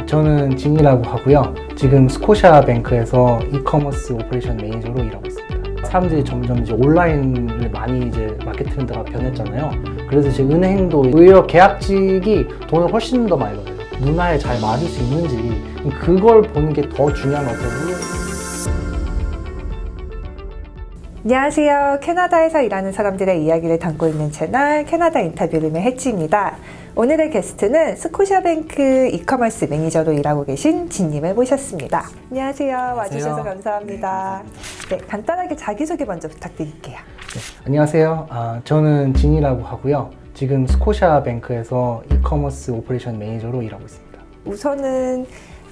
저는 진이라고 하고요. 지금 스코샤뱅크에서 이커머스 오퍼레이션 매니저로 일하고 있습니다. 사람들이 점점 이제 온라인을 많이 이제 마켓 트렌드가 변했잖아요. 그래서 이제 은행도 오히려 계약직이 돈을 훨씬 더 많이 벌어요. 문화에 잘 맞을 수 있는지 그걸 보는 게 더 중요한 것 같아요. 안녕하세요. 캐나다에서 일하는 사람들의 이야기를 담고 있는 채널 캐나다 인터뷰룸의 해치입니다. 오늘의 게스트는 스코샤뱅크 이커머스 매니저로 일하고 계신 진님을 모셨습니다. 안녕하세요. 와주셔서 감사합니다. 네, 간단하게 자기소개 먼저 부탁드릴게요. 네, 안녕하세요. 저는 진이라고 하고요. 지금 스코샤뱅크에서 이커머스 오퍼레이션 매니저로 일하고 있습니다. 우선은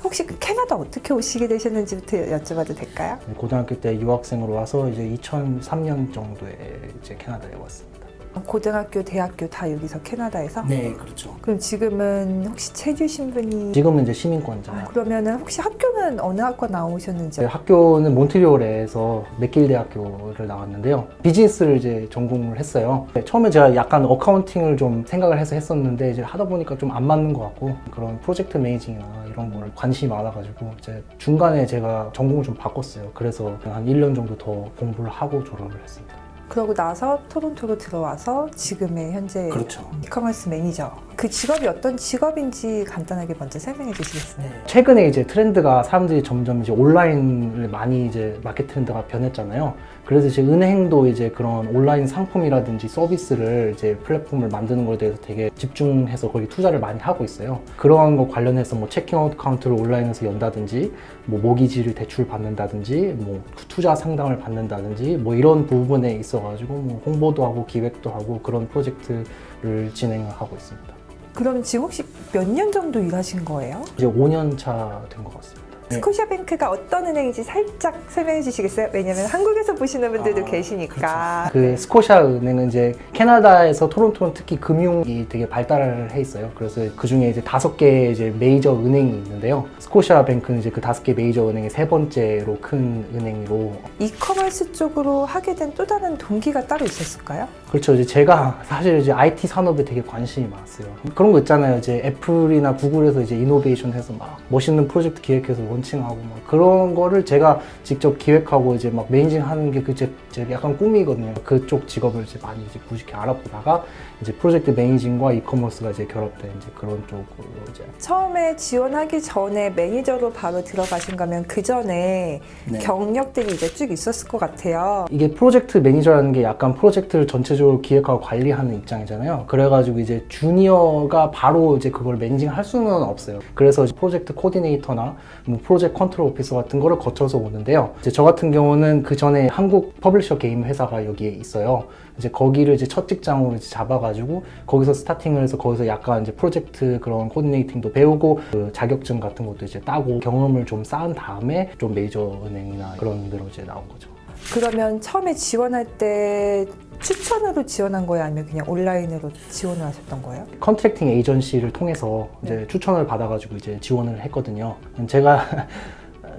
혹시 캐나다 어떻게 오시게 되셨는지부터 여쭤봐도 될까요? 고등학교 때 유학생으로 와서 이제 2003년 정도에 이제 캐나다에 왔습니다. 고등학교, 대학교 다 여기서 캐나다에서? 네, 그렇죠. 그럼 지금은 혹시 체류 신분이? 지금은 이제 시민권자예요. 그러면은 혹시 학교는 어느 학과 나오셨는지? 학교는 몬트리올에서 맥길 대학교를 나왔는데요. 비즈니스를 이제 전공을 했어요. 처음에 제가 약간 어카운팅을 좀 생각을 해서 했었는데 이제 하다 보니까 좀 안 맞는 것 같고 그런 프로젝트 매니징이나 이런 거를 관심이 많아가지고 이제 중간에 제가 전공을 좀 바꿨어요. 그래서 한 1년 정도 더 공부를 하고 졸업을 했습니다. 그러고 나서 토론토로 들어와서 지금의 현재 그렇죠. 이커머스 매니저. 그 직업이 어떤 직업인지 간단하게 먼저 설명해 주시겠어요? 최근에 이제 트렌드가 사람들이 점점 이제 온라인을 많이 이제 마켓 트렌드가 변했잖아요. 그래서 이제 은행도 이제 그런 온라인 상품이라든지 서비스를 이제 플랫폼을 만드는 것에 대해서 되게 집중해서 거기 투자를 많이 하고 있어요. 그런 거 관련해서 뭐 체킹아웃 카운트를 온라인에서 연다든지 뭐 모기지를 대출 받는다든지 뭐 투자 상담을 받는다든지 뭐 이런 부분에 있어가지고 뭐 홍보도 하고 기획도 하고 그런 프로젝트를 진행하고 있습니다. 그럼 지금 혹시 몇 년 정도 일하신 거예요? 이제 5년 차 된 것 같습니다. 스코샤뱅크가 어떤 은행인지 살짝 설명해 주시겠어요? 왜냐면 한국에서 보시는 분들도 계시니까. 그 스코샤 은행은 이제 캐나다에서 토론토는 특히 금융이 되게 발달을 해 있어요. 그래서 그 중에 이제 5개 이제 메이저 은행이 있는데요. 스코샤 뱅크는 이제 그 5개 메이저 은행의 세 번째로 큰 은행으로. 이커머스 쪽으로 하게 된 또 다른 동기가 따로 있었을까요? 그렇죠. 이제 제가 사실 이제 IT 산업에 되게 관심이 많았어요. 그런 거 있잖아요. 이제 애플이나 구글에서 이제 이노베이션 해서 막 멋있는 프로젝트 기획해서 론칭하고 막 그런 거를 제가 직접 기획하고 이제 막 매니징 하는 게 제 약간 꿈이거든요. 그쪽 직업을 이제 많이 이제 굳이 알아보다가 이제 프로젝트 매니징과 이커머스가 이제 결합된 이제 그런 쪽으로 이제. 처음에 지원하기 전에 매니저로 바로 들어가신 거면 그 전에 네. 경력들이 이제 쭉 있었을 것 같아요. 이게 프로젝트 매니저라는 게 약간 프로젝트를 전체적으로 기획하고 관리하는 입장이잖아요. 그래가지고 이제 주니어가 바로 이제 그걸 매니징 할 수는 없어요. 그래서 프로젝트 코디네이터나 뭐 프로젝트 컨트롤 오피서 같은 거를 거쳐서 오는데요. 이제 저 같은 경우는 그 전에 한국 퍼블리셔 게임 회사가 여기에 있어요. 이제 거기를 이제 첫 직장으로 이제 잡아가지고 거기서 스타팅을 해서 거기서 약간 이제 프로젝트 그런 코디네이팅도 배우고 그 자격증 같은 것도 이제 따고 경험을 좀 쌓은 다음에 좀 메이저 은행이나 그런 데로 이제 나온 거죠. 그러면 처음에 지원할 때 추천으로 지원한 거예요? 아니면 그냥 온라인으로 지원을 하셨던 거예요? 컨트랙팅 에이전시를 통해서 이제 추천을 받아가지고 이제 지원을 했거든요. 제가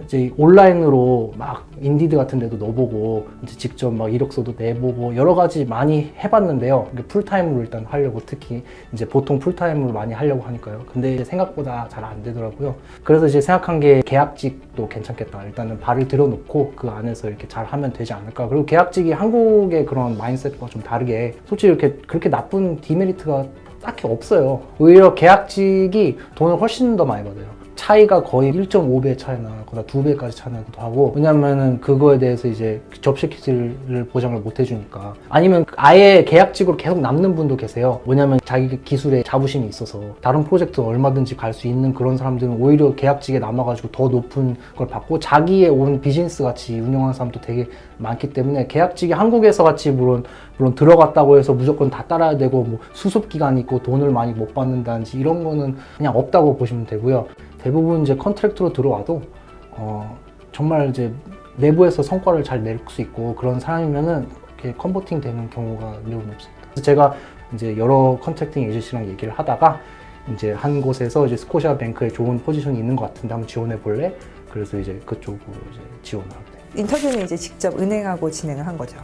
이제 온라인으로 막 인디드 같은 데도 넣어보고 이제 직접 막 이력서도 내보고 여러 가지 많이 해봤는데요. 풀타임으로 일단 하려고 특히 이제 보통 풀타임으로 많이 하려고 하니까요. 근데 생각보다 잘 안 되더라고요. 그래서 이제 생각한 게 계약직도 괜찮겠다. 일단은 발을 들여놓고 그 안에서 이렇게 잘 하면 되지 않을까. 그리고 계약직이 한국의 그런 마인드셋과 좀 다르게 솔직히 이렇게 그렇게 나쁜 디메리트가 딱히 없어요. 오히려 계약직이 돈을 훨씬 더 많이 받아요. 차이가 거의 1.5배 차이 나거나 2배까지 차이 나기도 하고, 왜냐면은 그거에 대해서 이제 접시키지를 보장을 못 해주니까. 아니면 아예 계약직으로 계속 남는 분도 계세요. 왜냐면 자기 기술에 자부심이 있어서 다른 프로젝트 얼마든지 갈 수 있는 그런 사람들은 오히려 계약직에 남아가지고 더 높은 걸 받고 자기의 온 비즈니스 같이 운영하는 사람도 되게 많기 때문에 계약직이 한국에서 같이 물론 들어갔다고 해서 무조건 다 따라야 되고 뭐 수습 기간이 있고 돈을 많이 못 받는다든지 이런 거는 그냥 없다고 보시면 되고요. 대부분 이제 컨트랙트로 들어와도 정말 이제 내부에서 성과를 잘 낼 수 있고 그런 사람이면은 이렇게 컨버팅 되는 경우가 매우 높습니다. 그래서 제가 이제 여러 컨트랙팅 에이전시랑 얘기를 하다가 이제 한 곳에서 이제 스코샤뱅크에 좋은 포지션이 있는 것 같은데 한번 지원해 볼래? 그래서 이제 그쪽으로 이제 지원을 하게 돼요. 인터뷰는 이제 직접 은행하고 진행을 한 거죠?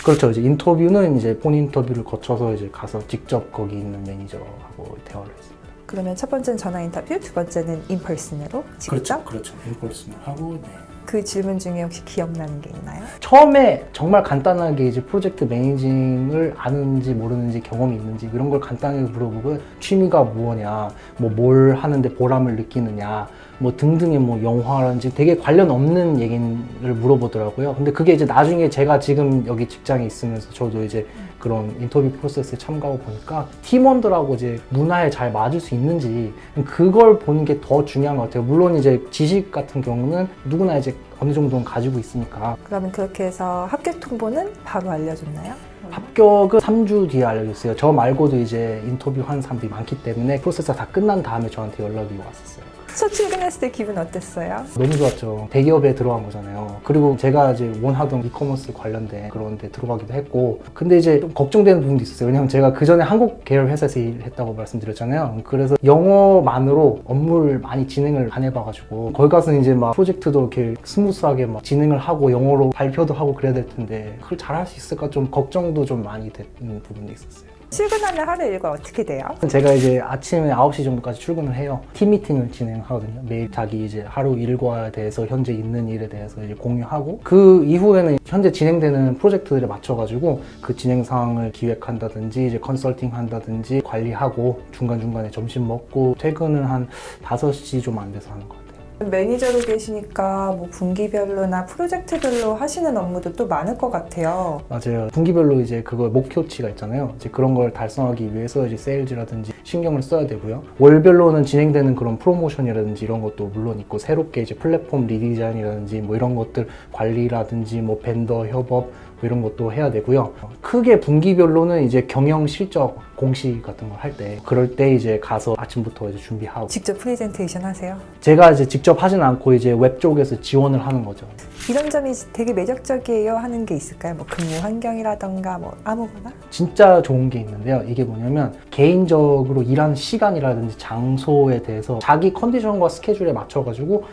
그렇죠. 이제 인터뷰는 이제 폰 인터뷰를 거쳐서 이제 가서 직접 거기 있는 매니저하고 대화를 했습니다. 그러면 첫 번째는 전화 인터뷰, 두 번째는 인펄슨으로 직접? 그렇죠. 인펄슨을 하고, 네. 그 질문 중에 혹시 기억나는 게 있나요? 처음에 정말 간단하게 이제 프로젝트 매니징을 아는지 모르는지 경험이 있는지 이런 걸 간단하게 물어보고 취미가 뭐냐, 뭐 뭘 하는데 보람을 느끼느냐, 뭐 등등의 뭐 영화라든지 되게 관련 없는 얘기를 물어보더라고요. 근데 그게 이제 나중에 제가 지금 여기 직장에 있으면서 저도 이제 그런 인터뷰 프로세스에 참가하고 보니까 팀원들하고 이제 문화에 잘 맞을 수 있는지 그걸 보는 게 더 중요한 것 같아요. 물론 이제 지식 같은 경우는 누구나 이제 어느 정도는 가지고 있으니까. 그러면 그렇게 해서 합격 통보는 바로 알려줬나요? 합격은 3주 뒤에 알려줬어요. 저 말고도 이제 인터뷰한 사람들이 많기 때문에 프로세스가 다 끝난 다음에 저한테 연락이 왔었어요. 첫 출근했을 때 기분 어땠어요? 너무 좋았죠. 대기업에 들어간 거잖아요. 그리고 제가 이제 원하던 이커머스 관련된 그런 데 들어가기도 했고, 근데 이제 좀 걱정되는 부분도 있었어요. 왜냐면 제가 그 전에 한국 계열 회사에서 일했다고 말씀드렸잖아요. 그래서 영어만으로 업무를 많이 진행을 안 해봐가지고 거기 가서 이제 막 프로젝트도 이렇게 스무스하게 막 진행을 하고 영어로 발표도 하고 그래야 될 텐데 그걸 잘할 수 있을까 좀 걱정도 좀 많이 되는 부분도 있었어요. 출근하면 하루 일과 어떻게 돼요? 제가 이제 아침에 9시 정도까지 출근을 해요. 팀 미팅을 진행하거든요. 매일 자기 이제 하루 일과에 대해서 현재 있는 일에 대해서 이제 공유하고 그 이후에는 현재 진행되는 프로젝트들에 맞춰가지고 그 진행 사항을 기획한다든지 이제 컨설팅 한다든지 관리하고 중간중간에 점심 먹고 퇴근은 한 5시 좀 안 돼서 하는 것 같아요. 매니저로 계시니까 뭐 분기별로나 프로젝트별로 하시는 업무도 또 많을 것 같아요. 맞아요. 분기별로 이제 그거 목표치가 있잖아요. 이제 그런 걸 달성하기 위해서 이제 세일즈라든지 신경을 써야 되고요. 월별로는 진행되는 그런 프로모션이라든지 이런 것도 물론 있고 새롭게 이제 플랫폼 리디자인이라든지 뭐 이런 것들 관리라든지 뭐 벤더 협업 뭐 이런 것도 해야 되고요. 크게 분기별로는 이제 경영 실적 공시 같은 걸 할 때 그럴 때 이제 가서 아침부터 이제 준비하고 직접 프레젠테이션 하세요? 제가 이제 직접 하진 않고 이제 웹 쪽에서 지원을 하는 거죠. 이런 점이 되게 매력적이에요 하는 게 있을까요? 뭐 근무 환경이라던가 뭐 아무거나? 진짜 좋은 게 있는데요. 이게 뭐냐면 개인적으로 일하는 시간이라든지 장소에 대해서 자기 컨디션과 스케줄에 맞춰가지고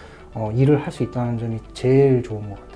일을 할 수 있다는 점이 제일 좋은 것 같아요.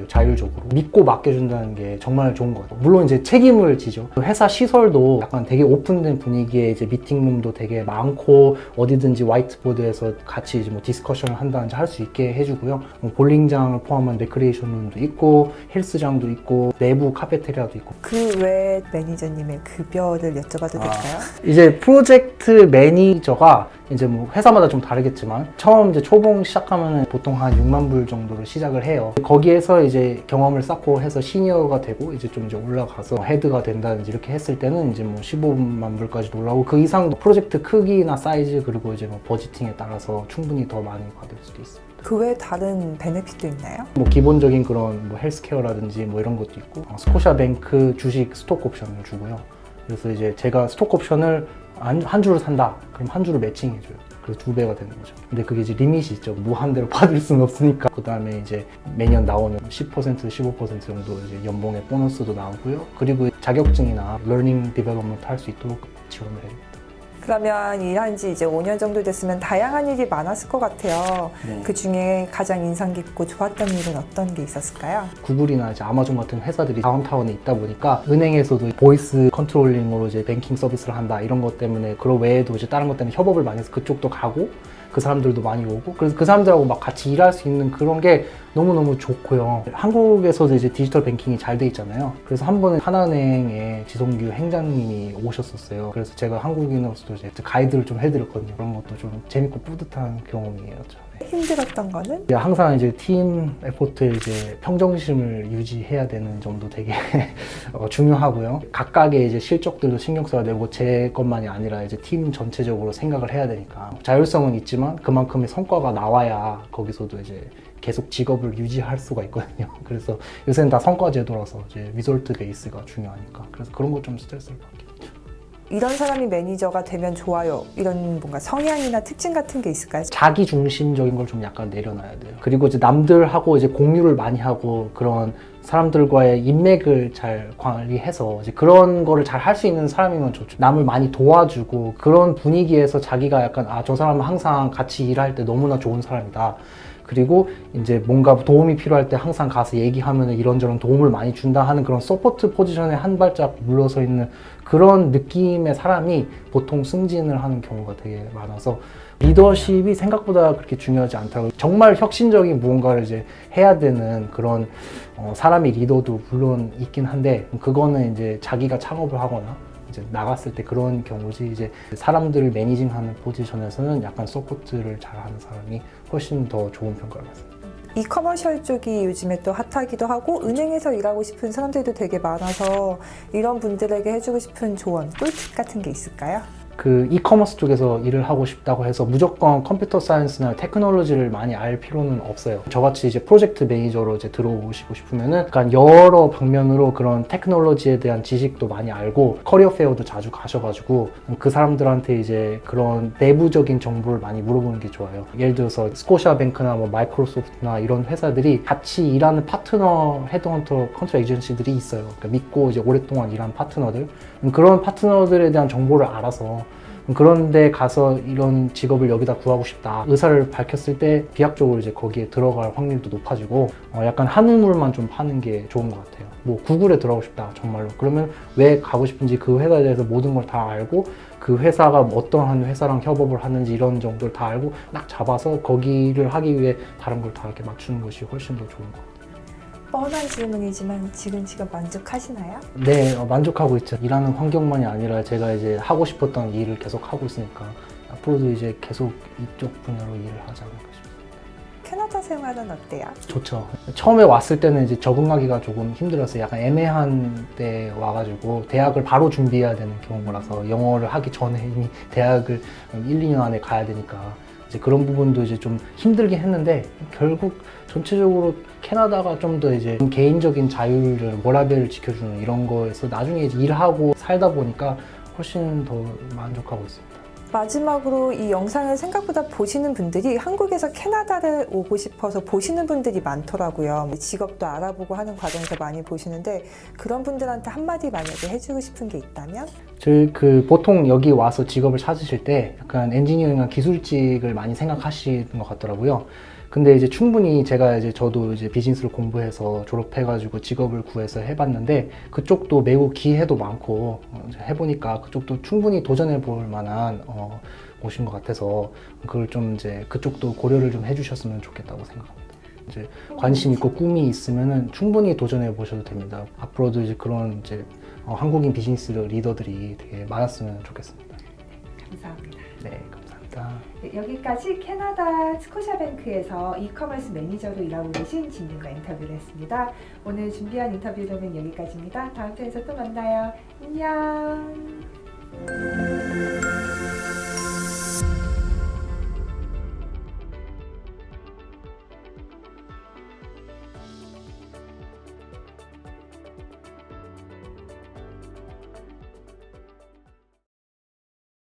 자율적으로 믿고 맡겨준다는 게 정말 좋은 것 같아요. 물론 이제 책임을 지죠. 회사 시설도 약간 되게 오픈된 분위기에 이제 미팅룸도 되게 많고 어디든지 화이트보드에서 같이 이제 뭐 디스커션을 한다든지 할 수 있게 해주고요. 볼링장을 포함한 레크리에이션룸도 있고 헬스장도 있고 내부 카페테리아도 있고. 그 외 매니저님의 급여를 여쭤봐도 될까요? 이제 프로젝트 매니저가 이제 뭐 회사마다 좀 다르겠지만 처음 이제 초봉 시작하면은 보통 한 6만 불 정도로 시작을 해요. 거기에서 이제 경험을 쌓고 해서 시니어가 되고 이제 좀 이제 올라가서 헤드가 된다든지 이렇게 했을 때는 이제 뭐 15만 불까지 올라오고 그 이상 프로젝트 크기나 사이즈 그리고 이제 뭐 버지팅에 따라서 충분히 더 많이 받을 수도 있습니다. 그 외에 다른 베네핏도 있나요? 뭐 기본적인 그런 뭐 헬스케어라든지 뭐 이런 것도 있고 스코샤뱅크 주식 스톡 옵션을 주고요. 그래서 이제 제가 스톡 옵션을 한 주를 산다. 그럼 한 주를 매칭해줘요. 그래서 2배가 되는 거죠. 근데 그게 이제 리밋이 있죠. 무한대로 받을 수는 없으니까. 그 다음에 이제 매년 나오는 10%, 15% 정도 이제 연봉의 보너스도 나오고요. 그리고 자격증이나 러닝 디벨롭먼트 할 수 있도록 지원을 해요. 그러면 일한 지 이제 5년 정도 됐으면 다양한 일이 많았을 것 같아요. 네. 그 중에 가장 인상 깊고 좋았던 일은 어떤 게 있었을까요? 구글이나 이제 아마존 같은 회사들이 다운타운에 있다 보니까 은행에서도 보이스 컨트롤링으로 이제 뱅킹 서비스를 한다 이런 것 때문에 그 외에도 이제 다른 것 때문에 협업을 많이 해서 그쪽도 가고 그 사람들도 많이 오고 그래서 그 사람들하고 막 같이 일할 수 있는 그런 게 너무너무 좋고요. 한국에서도 이제 디지털 뱅킹이 잘 돼 있잖아요. 그래서 한 번은 하나은행의 지성규 행장님이 오셨었어요. 그래서 제가 한국인으로서도 이제 가이드를 좀 해드렸거든요. 그런 것도 좀 재밌고 뿌듯한 경험이에요. 힘들었던 거는? 항상 이제 팀 에포트에 이제 평정심을 유지해야 되는 점도 되게 중요하고요. 각각의 이제 실적들도 신경 써야 되고 제 것만이 아니라 이제 팀 전체적으로 생각을 해야 되니까 자율성은 있지만 그만큼의 성과가 나와야 거기서도 이제 계속 직업을 유지할 수가 있거든요. 그래서 요새는 다 성과 제도라서 이제 리졸트 베이스가 중요하니까 그래서 그런 거 좀 스트레스를 받게 됐죠. 이런 사람이 매니저가 되면 좋아요. 이런 뭔가 성향이나 특징 같은 게 있을까요? 자기 중심적인 걸 좀 약간 내려놔야 돼요. 그리고 이제 남들하고 이제 공유를 많이 하고 그런 사람들과의 인맥을 잘 관리해서 이제 그런 거를 잘 할 수 있는 사람이면 좋죠. 남을 많이 도와주고 그런 분위기에서 자기가 약간 저 사람은 항상 같이 일할 때 너무나 좋은 사람이다. 그리고 이제 뭔가 도움이 필요할 때 항상 가서 얘기하면 이런저런 도움을 많이 준다 하는 그런 서포트 포지션에 한 발짝 물러서 있는 그런 느낌의 사람이 보통 승진을 하는 경우가 되게 많아서 리더십이 생각보다 그렇게 중요하지 않더라고요. 정말 혁신적인 무언가를 이제 해야 되는 그런 사람이 리더도 물론 있긴 한데 그거는 이제 자기가 창업을 하거나 이제 나갔을 때 그런 경우지 이제 사람들을 매니징하는 포지션에서는 약간 서포트를 잘하는 사람이 훨씬 더 좋은 평가를 받습니다. 이 커머셜 쪽이 요즘에 또 핫하기도 하고 은행에서 일하고 싶은 사람들도 되게 많아서 이런 분들에게 해주고 싶은 조언, 꿀팁 같은 게 있을까요? 그 이커머스 쪽에서 일을 하고 싶다고 해서 무조건 컴퓨터 사이언스나 테크놀로지를 많이 알 필요는 없어요. 저같이 이제 프로젝트 매니저로 이제 들어오시고 싶으면은 약간 여러 방면으로 그런 테크놀로지에 대한 지식도 많이 알고 커리어 페어도 자주 가셔가지고 그 사람들한테 이제 그런 내부적인 정보를 많이 물어보는 게 좋아요. 예를 들어서 스코시아뱅크나 뭐 마이크로소프트나 이런 회사들이 같이 일하는 파트너 헤드헌터 컨트롤 에이전시들이 있어요. 그러니까 믿고 이제 오랫동안 일한 파트너들 그런 파트너들에 대한 정보를 알아서 그런데 가서 이런 직업을 여기다 구하고 싶다 의사를 밝혔을 때 비약적으로 이제 거기에 들어갈 확률도 높아지고 약간 한 우물만 좀 파는 게 좋은 것 같아요. 뭐 구글에 들어가고 싶다 정말로 그러면 왜 가고 싶은지 그 회사에 대해서 모든 걸 다 알고 그 회사가 어떠한 회사랑 협업을 하는지 이런 정도를 다 알고 딱 잡아서 거기를 하기 위해 다른 걸 다 이렇게 맞추는 것이 훨씬 더 좋은 것 같아요. 뻔한 질문이지만 지금 만족하시나요? 네, 만족하고 있죠. 일하는 환경만이 아니라 제가 이제 하고 싶었던 일을 계속 하고 있으니까 앞으로도 이제 계속 이쪽 분야로 일을 하지 않을까 싶습니다. 캐나다 생활은 어때요? 좋죠. 처음에 왔을 때는 이제 적응하기가 조금 힘들었어요. 약간 애매한 때 와가지고 대학을 바로 준비해야 되는 경우라서 영어를 하기 전에 이미 대학을 1, 2년 안에 가야 되니까 이제 그런 부분도 이제 좀 힘들긴 했는데 결국 전체적으로 캐나다가 좀 더 이제 개인적인 자유를 워라밸을 지켜주는 이런 거에서 나중에 이제 일하고 살다 보니까 훨씬 더 만족하고 있습니다. 마지막으로 이 영상을 생각보다 보시는 분들이 한국에서 캐나다를 오고 싶어서 보시는 분들이 많더라고요. 직업도 알아보고 하는 과정에서 많이 보시는데 그런 분들한테 한마디 만약에 해주고 싶은 게 있다면? 보통 여기 와서 직업을 찾으실 때 약간 엔지니어링이나 기술직을 많이 생각하시는 것 같더라고요. 근데 이제 충분히 저도 이제 비즈니스를 공부해서 졸업해가지고 직업을 구해서 해봤는데 그쪽도 매우 기회도 많고 해보니까 그쪽도 충분히 도전해볼 만한 곳인 것 같아서 그걸 좀 이제 그쪽도 고려를 좀 해주셨으면 좋겠다고 생각합니다. 이제 관심 있고 꿈이 있으면은 충분히 도전해 보셔도 됩니다. 앞으로도 이제 그런 이제 한국인 비즈니스 리더들이 되게 많았으면 좋겠습니다. 감사합니다. 네, 감사합니다. 네, 여기까지 캐나다 스코샤뱅크에서 이커머스 매니저로 일하고 계신 진님과 인터뷰를 했습니다. 오늘 준비한 인터뷰는 여기까지입니다. 다음 편에서 또 만나요. 안녕.